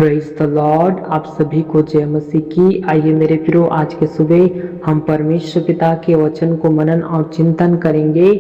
Praise the Lord. आप सभी को जय मसीह की। आइए मेरे प्रियो, आज के सुबह हम परमेश्वर पिता के वचन को मनन और चिंतन करेंगे।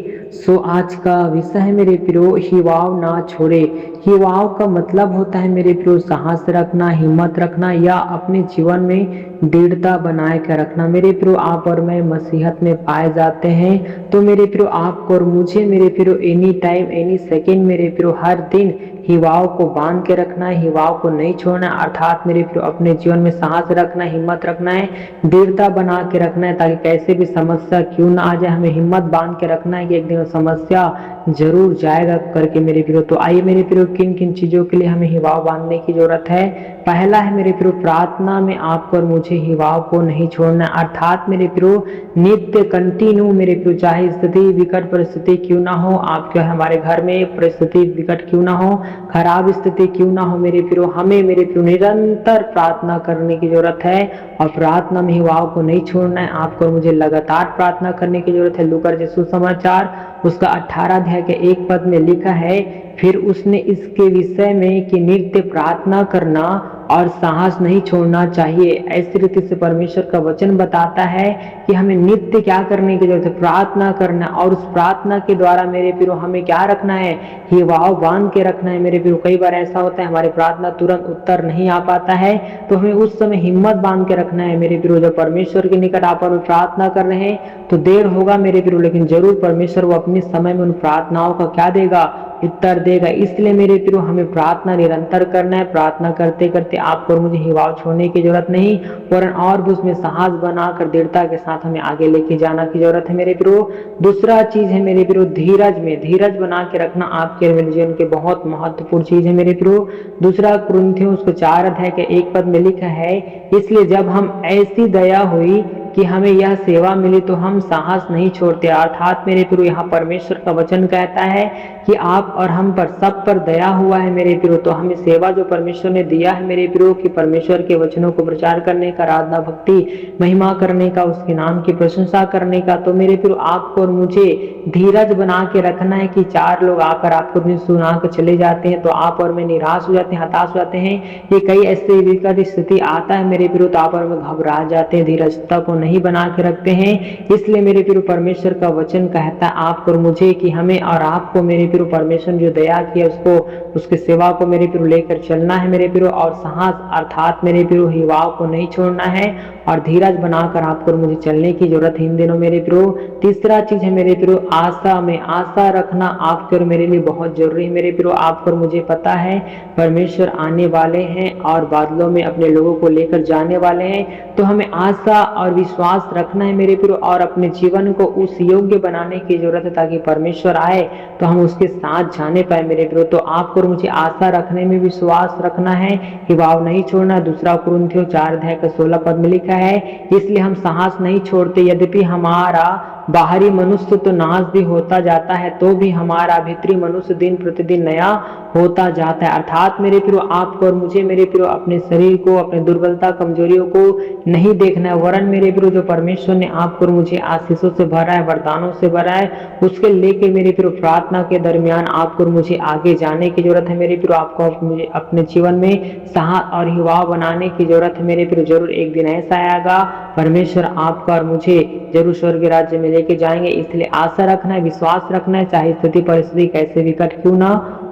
आज का विषय है मेरे प्रियो, हिवाव ना छोड़े। हिवाव का मतलब होता है मेरे प्रियो साहस रखना, हिम्मत रखना या अपने जीवन में दृढ़ता बनाए के रखना। मेरे प्रियो, आप और मैं मसीहत में पाए जाते हैं, तो मेरे प्रियो आपको और मुझे मेरे प्रियो एनी टाइम एनी सेकेंड मेरे प्रियो हर दिन हिवाव को बांध के रखना है, हिवाव को नहीं छोड़ना है। अर्थात मेरे प्रियो अपने जीवन में साहस रखना है, हिम्मत रखना है, दृढ़ता बना के रखना है, ताकि कैसे भी समस्या क्यों ना आ जाए, हमें हिम्मत बांध के रखना है कि एक दिन समस्या जरूर जाएगा करके मेरे प्रियो। तो आइए मेरे प्रियो, किन किन चीजों के लिए हमें हिवाव बांधने की जरूरत है। पहला है मेरे प्रियो, प्रार्थना में आपको और मुझे हिवाव को नहीं छोड़ना। अर्थात मेरे प्रियो नित्य कंटिन्यू मेरे प्रियो, चाहे स्थिति विकट परिस्थिति क्यों ना हो, आपके हमारे घर में परिस्थिति विकट क्यों ना हो, खराब स्थिति क्यों ना हो, मेरे प्रियो हमें मेरे प्रियो निरंतर प्रार्थना करने की जरूरत है। और प्रार्थना में हिवाव को नहीं छोड़ना है, आपको और मुझे लगातार प्रार्थना करने की जरूरत है। लूका रचित सुसमाचार उसका 18 अध्याय के 1 पद में लिखा है, फिर उसने इसके विषय में कि नित्य प्रार्थना करना और साहस नहीं छोड़ना चाहिए। ऐसी रीति से परमेश्वर का वचन बताता है कि हमें नित्य क्या करने की जरूरत है, प्रार्थना करना। और उस प्रार्थना के द्वारा मेरे प्रियो हमें क्या रखना है, हिवाव बांध के रखना है। मेरे प्रियो कई बार ऐसा होता है हमारी प्रार्थना तुरंत उत्तर नहीं आ पाता है, तो हमें उस समय हिम्मत बांध के रखना है। मेरे प्रियो जब परमेश्वर के निकट आप और प्रार्थना कर रहे हैं तो देर होगा मेरे प्रियो, लेकिन जरूर परमेश्वर वो अपने समय में उन प्रार्थनाओं का क्या देगा, उत्तर देगा। इसलिए मेरे प्रियो हमें प्रार्थना निरंतर करना है। प्रार्थना करते करते आपको और मुझे हिवाव छोड़ने की जरूरत नहीं, वरन और भी उसमें साहस बनाकर दृढ़ता के साथ हमें आगे लेके जाना की जरूरत है मेरे प्रियो। दूसरा चीज है मेरे प्रियो, धीरज में धीरज बना के रखना आपके मेरे जीवन के बहुत महत्वपूर्ण चीज है मेरे प्रियो। दूसरा कुरिन्थियों उसको 4 अध्याय के 1 पद में लिखा है, इसलिए जब हम ऐसी दया हुई कि हमें यह सेवा मिली तो हम साहस नहीं छोड़ते। अर्थात मेरे प्रियो यहाँ परमेश्वर का वचन कहता है कि आप और हम पर सब पर दया हुआ है मेरे प्रियो। तो हमें सेवा जो परमेश्वर ने दिया है मेरे प्रियो कि परमेश्वर के वचनों को प्रचार करने का, आराधना भक्ति महिमा करने का, उसके नाम की प्रशंसा करने का, तो मेरे प्रियो आपको और मुझे धीरज बना के रखना है कि 4 लोग आकर आपको सुना कर चले जाते हैं तो आप और मैं निराश हो जाते हैं, हताश हो जाते हैं। ये कई ऐसे विकट स्थिति आता है मेरे प्रियो, तो आप और मैं घबरा जाते हैं, धीरजता को नहीं बना के रखते हैं। इसलिए मेरे प्रियो परमेश्वर का वचन कहता है आपको और मुझे कि हमें और आपको मेरे प्रियो परमेश्वर जो दया किया उसको, उसके सेवा को मेरे प्रियो लेकर चलना है मेरे प्रियो। और साहस अर्थात मेरे प्रियो हिवाव को नहीं छोड़ना है और धीरज बनाकर आपको और मुझे चलने की जरूरत है इन दिनों मेरे प्रियो। तीसरा चीज है मेरे प्रियो, आशा में आशा रखना आपके और मेरे लिए बहुत जरूरी है मेरे प्रियो। आपको और मुझे पता है परमेश्वर आने वाले हैं और बादलों में अपने लोगों को लेकर जाने वाले हैं, तो हमें आशा और विश्वास रखना है मेरे प्रियो और अपने जीवन को उस योग्य बनाने की जरूरत है ताकि परमेश्वर आए तो हम उसके साथ जाने पाए मेरे प्रियो। तो आपको और मुझे आशा रखने में विश्वास रखना है, हिवाव नहीं छोड़ना। दूसरा कुरिन्थियों 4 अध्याय का 16 पद में लिखा है, इसलिए हम साहस नहीं छोड़ते, यद्यपि हमारा बाहरी मनुष्य तो नाश भी होता जाता है तो भी हमारा भीतरी मनुष्य दिन प्रतिदिन नया होता जाता है। अर्थात मेरे प्रियो आपको और मुझे मेरे प्रियो अपने शरीर को, अपने दुर्बलता कमजोरियों को नहीं देखना है, वरन मेरे प्रियो जो परमेश्वर ने आपको और मुझे आशीषों से भरा है, वरदानों से भरा है, उसके लेके मेरे प्रियो प्रार्थना के दरमियान आपको और मुझे आगे जाने की जरूरत है मेरे प्रियो। आपको मुझे अपने जीवन में साहस और हिवाव बनाने की जरूरत है मेरे प्रियो। जरूर एक दिन ऐसा आएगा परमेश्वर आपका और मुझे जरूर स्वर्ग राज्य में लेके जाएंगे। इसलिए आशा रखना है, विश्वास रखना है, चाहे स्थिति परिस्थिति कैसे विकट क्यों ना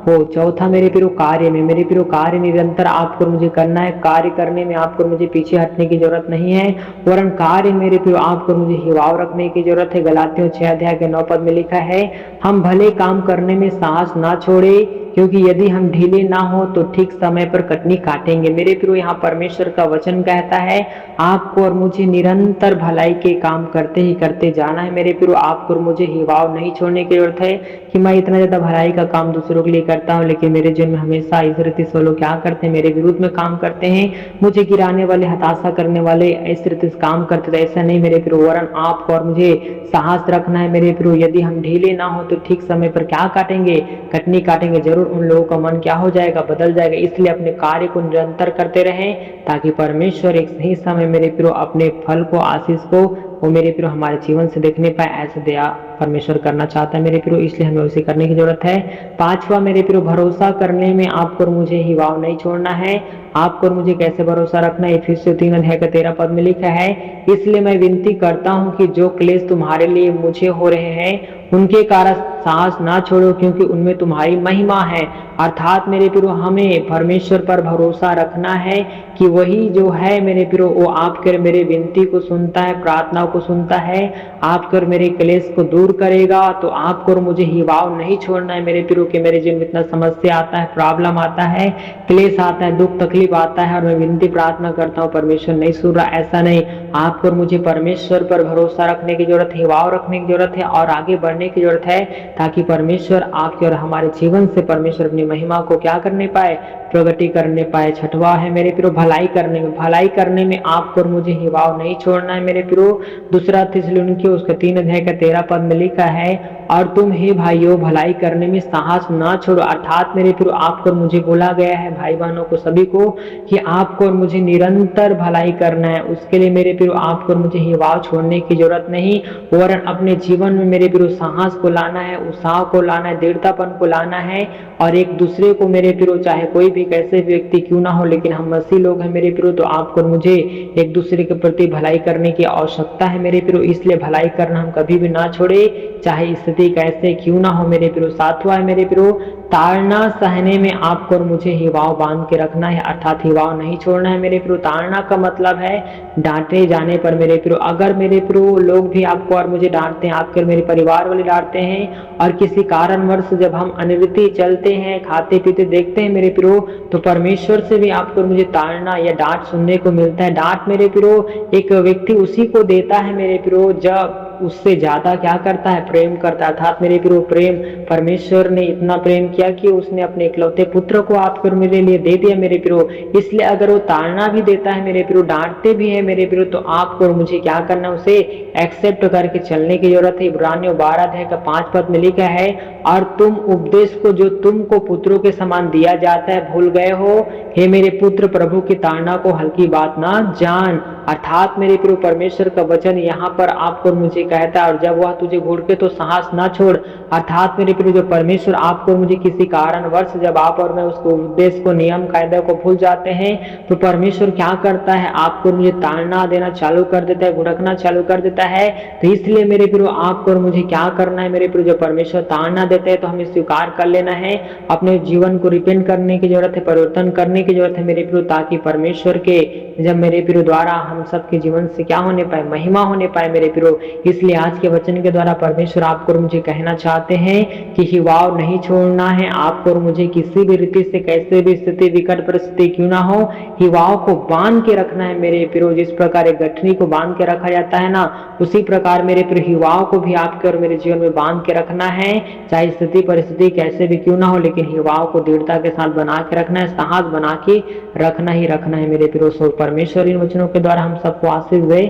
हो। चौथा मेरे प्रियो कार्य में मेरे प्रियो कार्य निरंतर आपको मुझे करना है। कार्य करने में आपको मुझे पीछे हटने की जरूरत नहीं है, वरन कार्य मेरे प्रियो आपको मुझे हिवाव रखने की जरूरत है। गलातियों 6 अध्याय के 9 पद में लिखा है, हम भले काम करने में साहस ना छोड़े, क्योंकि यदि हम ढीले ना हो तो ठीक समय पर कटनी काटेंगे। मेरे प्रियो यहाँ परमेश्वर का वचन कहता है आपको और मुझे निरंतर भलाई के काम करते ही करते जाना है मेरे प्रियो। आपको और मुझे हिवाव नहीं छोड़ने की जरूरत है कि मैं इतना ज्यादा भलाई का काम दूसरों के लिए करता हूँ, लेकिन मेरे जीवन में हमेशा इस रीति से लोग क्या करते हैं, मेरे विरुद्ध में काम करते हैं, मुझे गिराने वाले, हताशा करने वाले इस रीति से काम करते थे। ऐसा नहीं मेरे प्रियो, वरन आपको और मुझे साहस रखना है मेरे प्रियो। यदि हम ढीले ना हो तो ठीक समय पर क्या काटेंगे, कटनी काटेंगे। जरूर उन लोगों का मन क्या हो जाएगा, बदल जाएगा। इसलिए अपने कार्य को निरंतर करते रहें ताकि परमेश्वर एक सही समय मेरे प्रियो अपने फल को, आशीष को वो मेरे प्रियो हमारे जीवन से देखने पाए। ऐसे दया परमेश्वर करना चाहता है मेरे प्रियो, इसलिए हमें उसे करने की जरूरत है। पांचवा मेरे प्रियो, भरोसा करने में आपको और मुझे ही वाव नहीं छोड़ना है। आपको और मुझे कैसे भरोसा रखना है, इफिसियों 3:13 में लिखा है, इसलिए मैं विनती करता हूँ कि जो क्लेश तुम्हारे लिए मुझे हो रहे हैं उनके कारण साहस ना छोड़ो, क्योंकि उनमें तुम्हारी महिमा है। अर्थात मेरे प्रियो, हमें परमेश्वर पर भरोसा रखना है कि वही जो है मेरे प्रियो, वो आपके मेरे विनती को सुनता है, प्रार्थना को सुनता है, आपके और मेरे क्लेश को दूर करेगा। तो आपको और मुझे ही वाव नहीं छोड़ना है मेरे प्रियो कि मेरे जीवन में इतना समस्या आता है, प्रॉब्लम आता है, क्लेश आता है, दुख तकलीफ आता है और मैं विनती प्रार्थना करता हूँ, परमेश्वर नहीं सुन रहा, ऐसा नहीं। आपको और मुझे परमेश्वर पर भरोसा रखने की जरूरत है, वाव रखने की जरूरत है और आगे बढ़ने की जरूरत है, ताकि परमेश्वर आपके और हमारे जीवन से परमेश्वर अपनी महिमा को क्या करने पाए, प्रगति करने पाए। छठवा है मेरे प्रियो, भलाई करने में। भलाई करने में आपको और मुझे ही वाव नहीं छोड़ना है मेरे प्रियो। दूसरा थिस्सलुनीकियों उसका 3:13 में लिखा है, और तुम हे भाइयों भलाई करने में साहस ना छोड़ो। अर्थात मेरे प्रियो, आपको और मुझे बोला गया है भाई बहनों को सभी को कि आपको और मुझे निरंतर भलाई करना है। उसके लिए मेरे प्रियो आपको और मुझे ही वाव छोड़ने की जरूरत नहीं, वरन अपने जीवन में मेरे प्रियो साहस को लाना है, उत्साह को लाना है, दृढ़तापन को लाना है और एक दूसरे को मेरे प्रियो, चाहे कोई भी कैसे व्यक्ति क्यों ना हो, लेकिन हम मसीह लोग हैं मेरे प्रियो, तो आपको और मुझे एक दूसरे के प्रति भलाई करने की आवश्यकता है मेरे प्रियो। इसलिए भलाई करना हम कभी भी ना छोड़े, चाहे स्थिति कैसे क्यों ना हो मेरे प्रियो। सातवां है मेरे प्रियो, ताड़ना सहने में आपको और मुझे हिवाव बांध के रखना है, अर्थात हिवाव नहीं छोड़ना है मेरे प्रियो। ताड़ना का मतलब है डांटे जाने पर मेरे प्रियो। अगर मेरे प्रियो लोग भी आपको और मुझे डांटते हैं, आपके और मेरे परिवार वाले डांटते हैं और किसी कारणवश जब हम अनृति चलते हैं, खाते पीते देखते हैं मेरे प्रियो, तो परमेश्वर से भी आपको और मुझे ताड़ना या डांट सुनने को मिलता है। डांट मेरे प्रियो एक व्यक्ति उसी को देता है मेरे प्रियो जब उससे ज्यादा क्या करता है, प्रेम करता है। अर्थात मेरे प्रियो प्रेम, परमेश्वर ने इतना प्रेम किया कि उसने अपने इकलौते पुत्र को आपको और मेरे लिए दे दिया मेरे प्रियो। इसलिए अगर वो ताड़ना भी देता है मेरे प्रियो, डांटते भी है मेरे प्रियो, तो आपको और मुझे क्या करना है, उसे एक्सेप्ट करके चलने की जरूरत है। इब्रानियों 12:5 में लिखा है, और तुम उपदेश को जो तुमको पुत्रों के समान दिया जाता है भूल गए हो। हे मेरे पुत्र, प्रभु की ताड़ना को हल्की बात ना जान। अर्थात मेरे प्रियो परमेश्वर का वचन यहाँ पर आपको और मुझे कहता है, और जब वह तुझे घूरके तो साहस ना छोड़। अर्थात मेरे प्रियो जो परमेश्वर आपको और मुझे किसी कारणवश जब आप और मैं उसको उपदेश को, नियम कायदे को भूल जाते हैं, तो परमेश्वर क्या करता है, आपको और मुझे ताड़ना देना चालू कर देता है, घुड़कना चालू कर देता है। तो इसलिए मेरे प्रियो आपको और मुझे क्या करना है मेरे प्रियो, जो परमेश्वर ताड़ना देते हैं तो हमें स्वीकार कर लेना है, अपने जीवन को रिपेंट करने की जरूरत है, परिवर्तन करने की जरूरत है मेरे प्रियो, ताकि परमेश्वर के जब मेरे प्रियो द्वारा हम सबके जीवन से क्या होने पाए, महिमा होने पाए मेरे प्रियो। इसलिए आज के वचन के द्वारा परमेश्वर आपको और मुझे कहना चाहते हैं कि हिवाव नहीं छोड़ना है। आपको और मुझे किसी भी रीति से, कैसे भी स्थिति, विकट परिस्थिति क्यों ना हो, हिवाव को बांध के रखना है मेरे प्रियो। जिस प्रकार एक गठरी को बांध के रखा जाता है ना, उसी प्रकार मेरे प्रियो हिवाव को भी आपके और मेरे जीवन में बांध के रखना है। चाहे स्थिति परिस्थिति कैसे भी क्यों ना हो, लेकिन हिवाव को दृढ़ता के साथ बना के रखना है, साहस बना के रखना ही रखना है मेरे प्रियो। सो परमेश्वर इन वचनों के द्वारा हम सबको आशीष दे,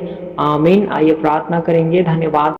आमीन। आइए प्रार्थना करेंगे। धन्यवाद।